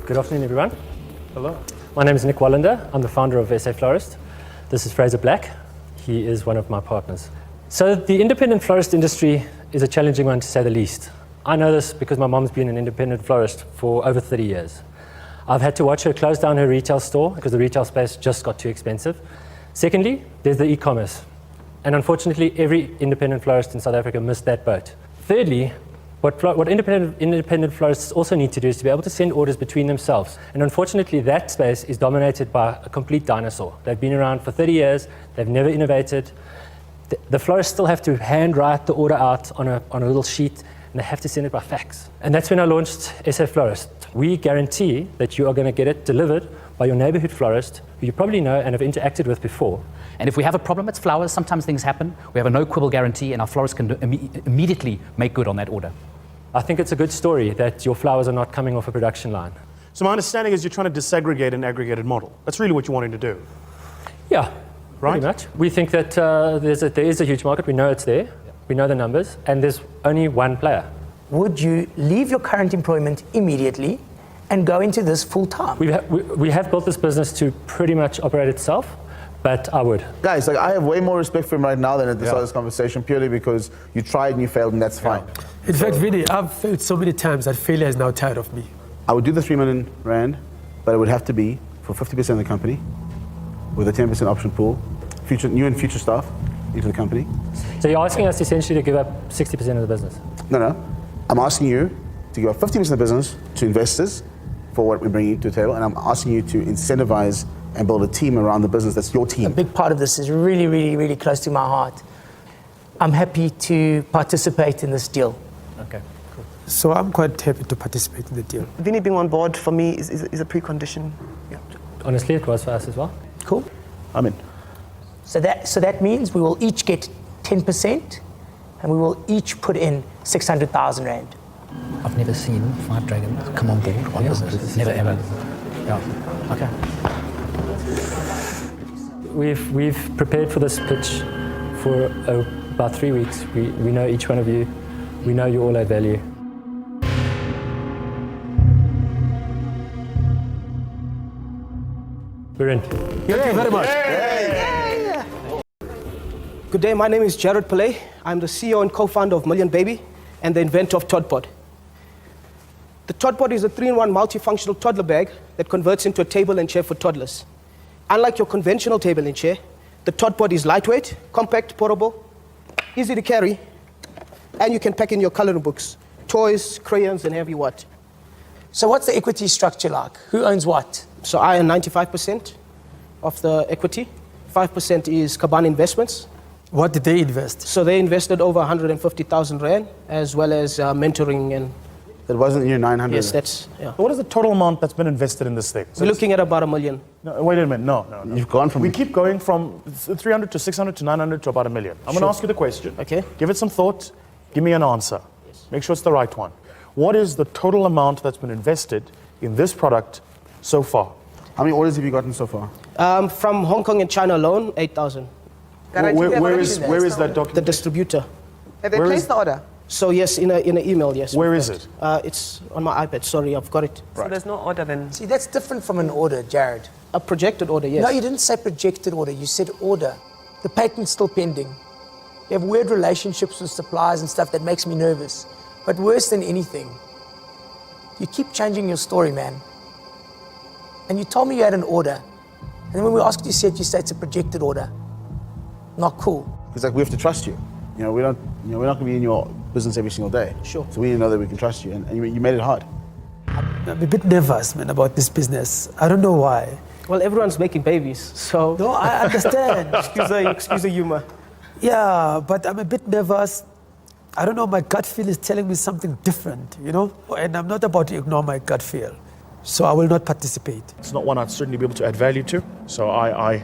Good afternoon, everyone. Hello. My name is Nick Wallander. I'm the founder of VSA Florist. This is Fraser Black. He is one of my partners. So the independent florist industry is a challenging one, to say the least. I know this because my mom's been an independent florist for over 30 years. I've had to watch her close down her retail store because the retail space just got too expensive. Secondly, there's the e-commerce. And unfortunately, every independent florist in South Africa missed that boat. Thirdly, what independent florists also need to do is to be able to send orders between themselves. And unfortunately, that space is dominated by a complete dinosaur. They've been around for 30 years. They've never innovated. The florists still have to handwrite the order out on a little sheet, and they have to send it by fax. And that's when I launched VSA Florist. We guarantee that you are going to get it delivered by your neighborhood florist, who you probably know and have interacted with before. And if we have a problem, it's flowers. Sometimes things happen. We have a no-quibble guarantee, and our florist can immediately make good on that order. I think it's a good story that your flowers are not coming off a production line. So my understanding is you're trying to disaggregate an aggregated model. That's really what you're wanting to do. Yeah, right? Pretty much. We think that there is a huge market. We know it's there. We know the numbers, and there's only one player. Would you leave your current employment immediately and go into this full time? We have built this business to pretty much operate itself, but I would. Guys, like, I have way more respect for him right now than at the start of this conversation, purely because you tried and you failed, and that's fine. In fact, Vinny, I've failed so many times that failure is now tired of me. I would do the 3 million rand, but it would have to be for 50% of the company, with a 10% option pool, new and future staff into the company. So you're asking us essentially to give up 60% of the business? No. I'm asking you to give up 50% of the business to investors for what we're bringing to the table, and I'm asking you to incentivize and build a team around the business that's your team. A big part of this is really, really, really close to my heart. I'm happy to participate in this deal. Okay, cool. So I'm quite happy to participate in the deal. Vinny being on board for me is a precondition. Yeah. Honestly, it was for us as well. Cool. I'm in. So that means we will each get 10% and we will each put in 600,000 Rand. I've never seen 5 dragons come on board on business. Never ever. Yeah. Okay. We've prepared for this pitch for about 3 weeks. We know each one of you. We know you all add value. We're in. Thank you very much. Good day, my name is Jared Pillay. I'm the CEO and co-founder of Million Baby and the inventor of ToddPod. The ToddPod is a 3-in-1 multifunctional toddler bag that converts into a table and chair for toddlers. Unlike your conventional table and chair, the ToddPod is lightweight, compact, portable, easy to carry, and you can pack in your coloring books, toys, crayons, and heavy what. So what's the equity structure like? Who owns what? So I own 95% of the equity. 5% is Kaban Investments. What did they invest? So they invested over 150,000 Rand, as well as mentoring and... That wasn't your 900. Yes, that's... Yeah. What is the total amount that's been invested in this thing? We're looking at about 1 million. No, wait a minute. No. You've gone from... We keep going from 300 to 600 to 900 to about 1 million. I'm going to ask you the question. Okay. Give it some thought. Give me an answer. Yes. Make sure it's the right one. What is the total amount that's been invested in this product so far? How many orders have you gotten so far? From Hong Kong and China alone, 8,000. Where is that document? The distributor. Have they placed the order? So yes, in an email, yes. Where is it? It's on my iPad. Sorry, I've got it. So there's no order then? See, that's different from an order, Jared. A projected order, yes. No, you didn't say projected order. You said order. The patent's still pending. You have weird relationships with suppliers and stuff that makes me nervous. But worse than anything, you keep changing your story, man. And you told me you had an order. And then when we asked you, you said it's a projected order. Not cool. It's like we have to trust you. We're not going to be in your business every single day. Sure. So we need to know that we can trust you, and you made it hard. I'm a bit nervous, man, about this business. I don't know why. Well, everyone's making babies, so... No, I understand. excuse the humor. Yeah, but I'm a bit nervous. I don't know, my gut feel is telling me something different, And I'm not about to ignore my gut feel. So I will not participate. It's not one I'd certainly be able to add value to. So I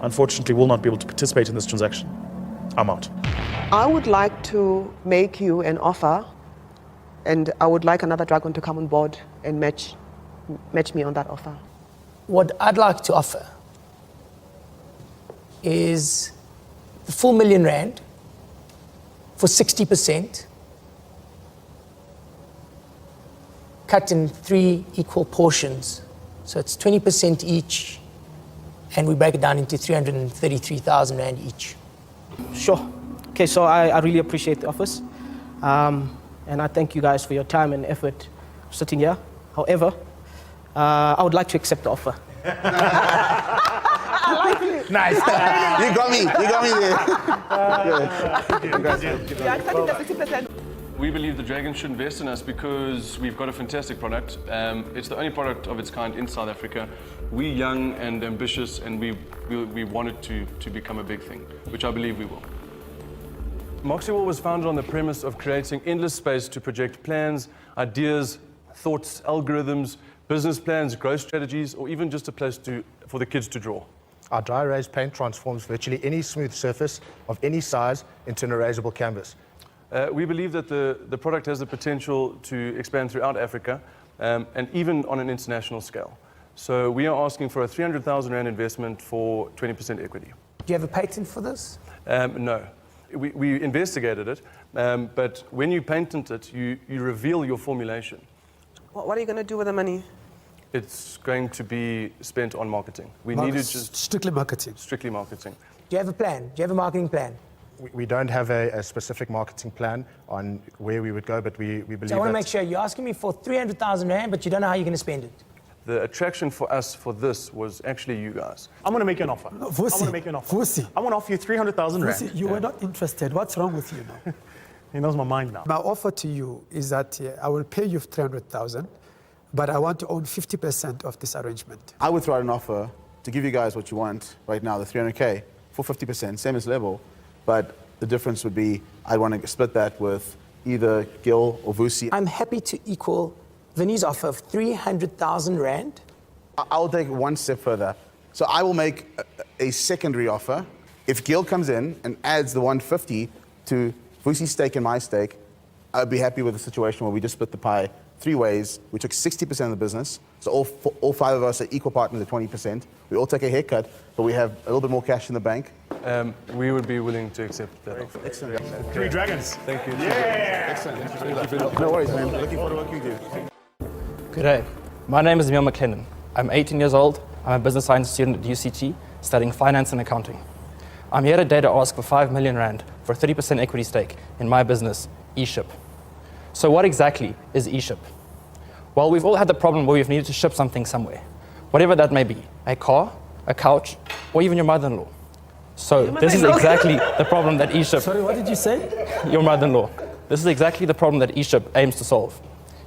unfortunately will not be able to participate in this transaction. I'm out. I would like to make you an offer, and I would like another dragon to come on board and match me on that offer. What I'd like to offer is the full R1 million for 60%, cut in 3 equal portions. So it's 20% each, and we break it down into 333,000 Rand each. Sure. Okay, so I really appreciate the offers. And I thank you guys for your time and effort sitting here. However, I would like to accept the offer. Nice. You got me there. Yeah, accepting the 50%. We believe the Dragon should invest in us because we've got a fantastic product. It's the only product of its kind in South Africa. We're young and ambitious, and we want it to become a big thing, which I believe we will. Moxie was founded on the premise of creating endless space to project plans, ideas, thoughts, algorithms, business plans, growth strategies, or even just a place for the kids to draw. Our dry erase paint transforms virtually any smooth surface of any size into an erasable canvas. We believe that the product has the potential to expand throughout Africa and even on an international scale. So we are asking for a 300,000 Rand investment for 20% equity. Do you have a patent for this? No. We investigated it, but when you patent it, you reveal your formulation. What are you going to do with the money? It's going to be spent on marketing. We need to just... Strictly marketing. Strictly marketing. Do you have a plan? Do you have a marketing plan? We don't have a specific marketing plan on where we would go, but we believe So I want to that make sure you're asking me for 300,000 Rand, but you don't know how you're going to spend it. The attraction for us for this was actually you guys. I'm going to make you an offer. No, Vusi, I want to make you an offer. Vusi. I want to offer you 300,000 Rand. Vusi, you were not interested. What's wrong with you now? He knows my mind now. My offer to you is that I will pay you 300,000, but I want to own 50% of this arrangement. I would throw out an offer to give you guys what you want right now, the 300K, for 50%, same as Lebo, but the difference would be I want to split that with either Gil or Vusi. I'm happy to equal Vinny's offer of 300,000 Rand. I'll take one step further. So I will make a secondary offer. If Gil comes in and adds the 150 to Vusi's stake and my stake, I'd be happy with a situation where we just split the pie 3 ways. We took 60% of the business, so all 5 of us are equal partners at 20%. We all take a haircut, but we have a little bit more cash in the bank. We would be willing to accept that offer. Excellent. 3 dragons. Thank you. Yeah. Excellent. No worries, man. Looking forward to what you do. Good day. My name is Emil McLennan. I'm 18 years old. I'm a business science student at UCT, studying finance and accounting. I'm here today to ask for 5 million Rand for a 30% equity stake in my business, Eship. So what exactly is Eship? Well, we've all had the problem where we've needed to ship something somewhere, whatever that may be, a car, a couch, or even your mother-in-law. So this is exactly the problem that Eship... Sorry, what did you say? Your mother-in-law. This is exactly the problem that Eship aims to solve.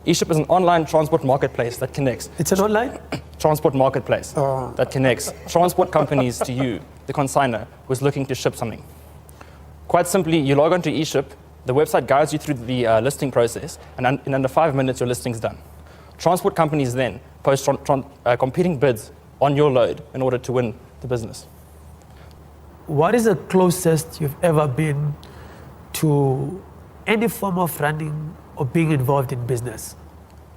Eship is an online transport marketplace that connects... It's an online? Transport marketplace that connects transport companies to you, the consignor, who's looking to ship something. Quite simply, you log on to Eship, the website guides you through the listing process, and in under 5 minutes, your listing's done. Transport companies then post competing bids on your load in order to win the business. What is the closest you've ever been to any form of running or being involved in business?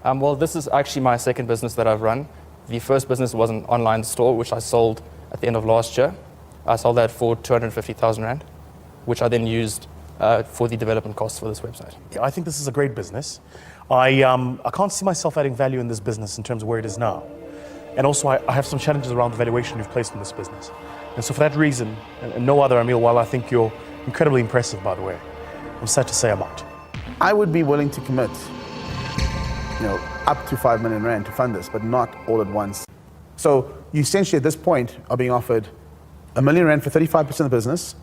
Well, this is actually my second business that I've run. The first business was an online store, which I sold at the end of last year. I sold that for 250,000 Rand, which I then used for the development costs for this website. I think this is a great business. I can't see myself adding value in this business in terms of where it is now. And also, I have some challenges around the valuation you've placed in this business. And so for that reason, and no other, Emil, while I think you're incredibly impressive, by the way, I'm sad to say I'm not. I would be willing to commit, up to 5 million Rand to fund this, but not all at once. So you essentially at this point are being offered 1 million Rand for 35% of the business,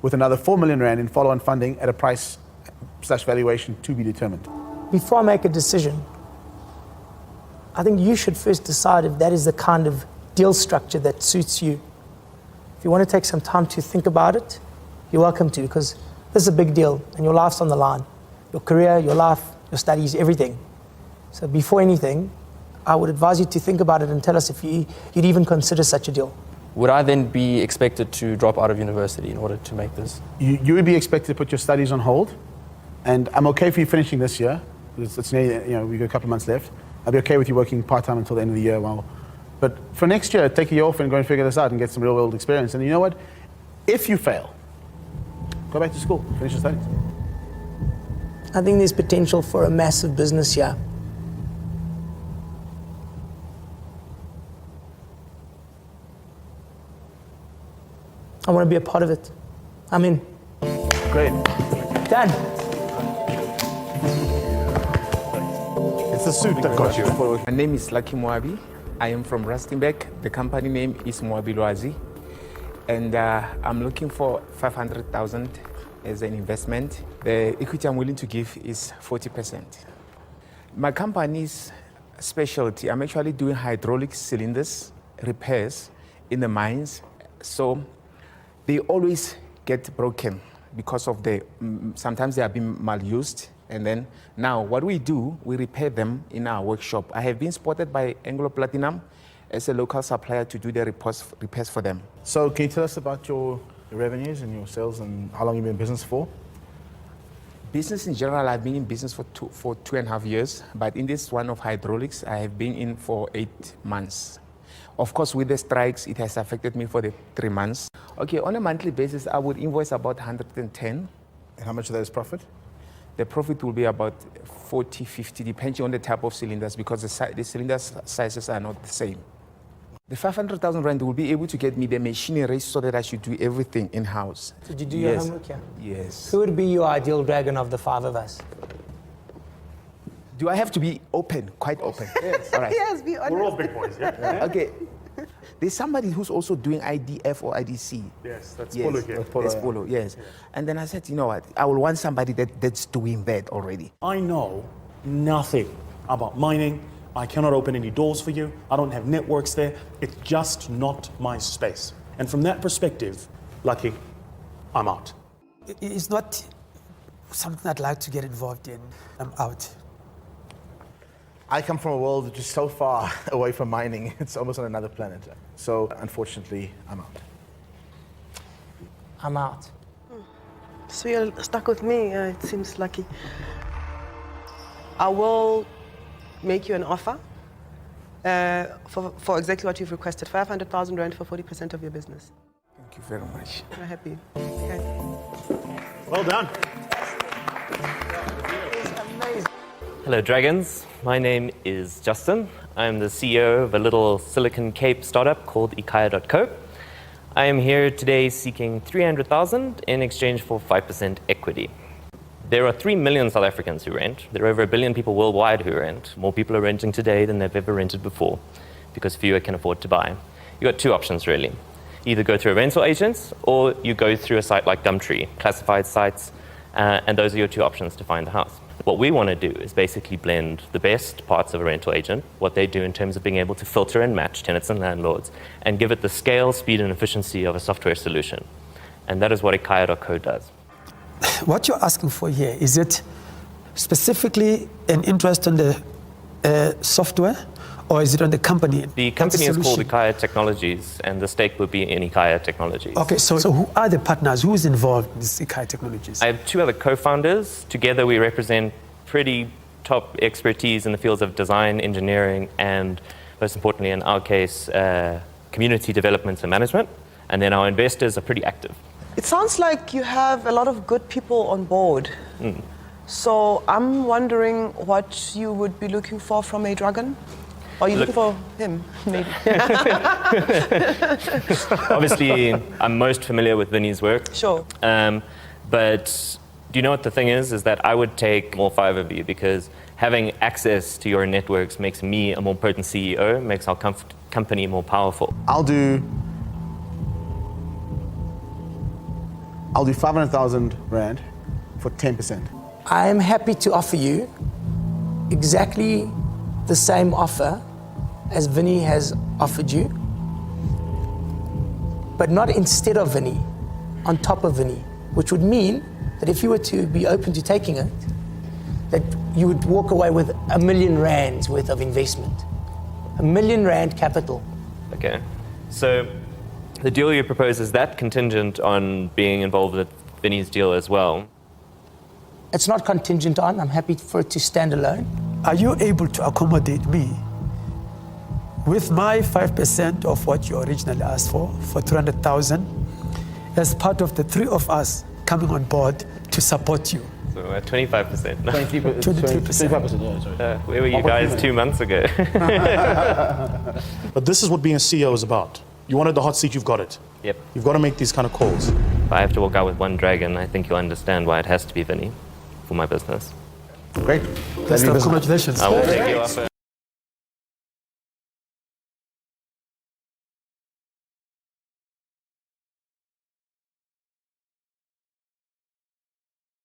with another 4 million Rand in follow-on funding at a price/valuation to be determined. Before I make a decision, I think you should first decide if that is the kind of deal structure that suits you. If you want to take some time to think about it, you're welcome to, because this is a big deal and your life's on the line. Your career, your life, your studies, everything. So before anything, I would advise you to think about it and tell us if you'd even consider such a deal. Would I then be expected to drop out of university in order to make this? You would be expected to put your studies on hold, and I'm okay for you finishing this year. It's nearly, we've got a couple of months left. I'll be okay with you working part-time until the end of the year. But for next year, take a year off and go and figure this out and get some real-world experience. And you know what? If you fail, go back to school, finish your studies. I think there's potential for a massive business here. I want to be a part of it. I'm in. Great. Done. It's the suit that got you. My name is Lucky Moabi. I am from Rustenburg. The company name is Moabilazi. And I'm looking for 500,000 as an investment. The equity I'm willing to give is 40%. My company's specialty, I'm actually doing hydraulic cylinders repairs in the mines. So they always get broken because of sometimes they are being malused. And then now what we do, we repair them in our workshop. I have been spotted by Anglo Platinum as a local supplier to do the repairs for them. So can you tell us about your revenues and your sales and how long you've been in business for? Business in general, I've been in business for 2.5 years, but in this one of hydraulics, I have been in for 8 months. Of course, with the strikes, it has affected me for the 3 months. Okay, on a monthly basis, I would invoice about 110. And how much of that is profit? The profit will be about 40, 50, depending on the type of cylinders, because the cylinder sizes are not the same. The 500,000 rand will be able to get me the machinery so that I should do everything in-house. Did you do your homework here? Yes. Who would be your ideal dragon of the 5 of us? Do I have to be open, quite open? Yes. All right. Yes, be honest. We're all big boys, yeah? Okay. There's somebody who's also doing IDF or IDC. Yes, that's Yes, Polo here. that's Polo, yes. And then I said, you know what? I will want somebody that's doing that already. I know nothing about mining. I cannot open any doors for you. I don't have networks there. It's just not my space. And from that perspective, Lucky, I'm out. It's not something I'd like to get involved in. I'm out. I come from a world which is so far away from mining, it's almost on another planet. So unfortunately, I'm out. I'm out. So you're stuck with me, it seems lucky. I will make you an offer for exactly what you've requested, 500,000 rand for 40% of your business. Thank you very much. I'm happy. Okay. Well done. Hello, Dragons. My name is Justin. I'm the CEO of a little Silicon Cape startup called Ikaya.co. I am here today seeking 300,000 in exchange for 5% equity. There are 3 million South Africans who rent. There are over 1 billion people worldwide who rent. More people are renting today than they've ever rented before because fewer can afford to buy. You've got 2 options, really. Either go through a rental agent or you go through a site like Gumtree, classified sites, and those are your 2 options to find a house. What we want to do is basically blend the best parts of a rental agent, what they do in terms of being able to filter and match tenants and landlords, and give it the scale, speed, and efficiency of a software solution. And that is what Ikaya.co does. What you're asking for here, is it specifically an interest in the software, or is it on the company? The company is called Ikaya Technologies, and the stake would be in Ikaya Technologies. Okay, so who are the partners? Who is involved in this Ikaya Technologies? I have 2 other co-founders. Together we represent pretty top expertise in the fields of design, engineering, and most importantly in our case, community development and management. And then our investors are pretty active. It sounds like you have a lot of good people on board. So I'm wondering what you would be looking for from a dragon? Are you looking for him, maybe? Obviously, I'm most familiar with Vinny's work. Sure. But do you know what the thing is that I would take all 5 of you because having access to your networks makes me a more potent CEO, makes our company more powerful. I'll do 500,000 rand for 10%. I am happy to offer you exactly the same offer as Vinny has offered you, but not instead of Vinny, on top of Vinny, which would mean that if you were to be open to taking it, that you would walk away with 1 million rands worth of investment. 1 million rand capital. Okay. So the deal you propose, is that contingent on being involved with Vinny's deal as well? It's not contingent on, I'm happy for it to stand alone. Are you able to accommodate me with my 5% of what you originally asked for 300,000, as part of the 3 of us coming on board to support you? So at 25%. 23%. Yeah, where were you guys 2 months ago? But this is what being a CEO is about. You wanted the hot seat, you've got it. Yep. You've got to make these kind of calls. If I have to walk out with one dragon, I think you'll understand why it has to be Vinny for my business. Great. Congratulations. I will take you off.